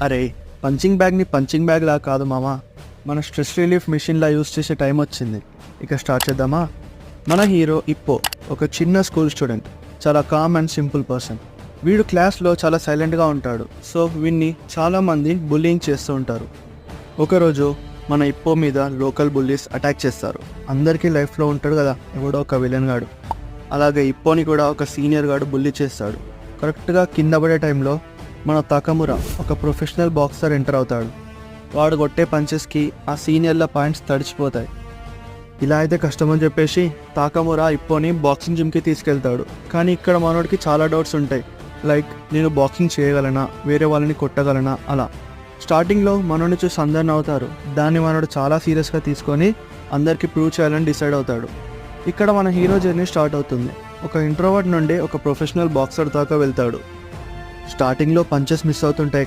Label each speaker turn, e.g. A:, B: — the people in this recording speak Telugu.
A: అరే, పంచింగ్ బ్యాగ్ని పంచింగ్ బ్యాగ్లా కాదు మామా, మన స్ట్రెస్ రిలీఫ్ మిషన్లా యూస్ చేసే టైం వచ్చింది. ఇక స్టార్ట్ చేద్దామా? మన హీరో ఇప్పో ఒక చిన్న స్కూల్ స్టూడెంట్, చాలా కామ్ అండ్ సింపుల్ పర్సన్. వీడు క్లాస్లో చాలా సైలెంట్గా ఉంటాడు. సో వీడిని చాలామంది బుల్లింగ్ చేస్తూ ఉంటారు. ఒకరోజు మన ఇప్పో మీద లోకల్ బుల్లీస్ అటాక్ చేస్తారు. అందరికీ లైఫ్లో ఉంటాడు కదా ఎవడో ఒక విలన్ గాడు. అలాగే ఇప్పోని కూడా ఒక సీనియర్ గాడు బుల్లీ చేస్తాడు. కరెక్ట్గా కింద పడే టైంలో మన తకమురా ఒక ప్రొఫెషనల్ బాక్సర్ ఎంటర్ అవుతాడు. వాడు కొట్టే పంచెస్కి ఆ సీనియర్ల పాయింట్స్ తడిచిపోతాయి. ఇలా అయితే కష్టమని చెప్పేసి తాకమురా ఇప్పోని బాక్సింగ్ జిమ్కి తీసుకెళ్తాడు. కానీ ఇక్కడ మనోడికి చాలా డౌట్స్ ఉంటాయి. లైక్, నేను బాక్సింగ్ చేయగలనా, వేరే వాళ్ళని కొట్టగలనా అలా. స్టార్టింగ్లో మనోడిని చూసి అందరు నవ్వుతారు. దాన్ని మనోడు చాలా సీరియస్గా తీసుకొని అందరికీ ప్రూవ్ చేయాలని డిసైడ్ అవుతాడు. ఇక్కడ మన హీరో జర్నీ స్టార్ట్ అవుతుంది. ఒక ఇంట్రోవర్ట్ నుండి ఒక ప్రొఫెషనల్ బాక్సర్ దాకా వెళ్తాడు. స్టార్టింగ్లో పంచెస్ మిస్ అవుతుంటాయి.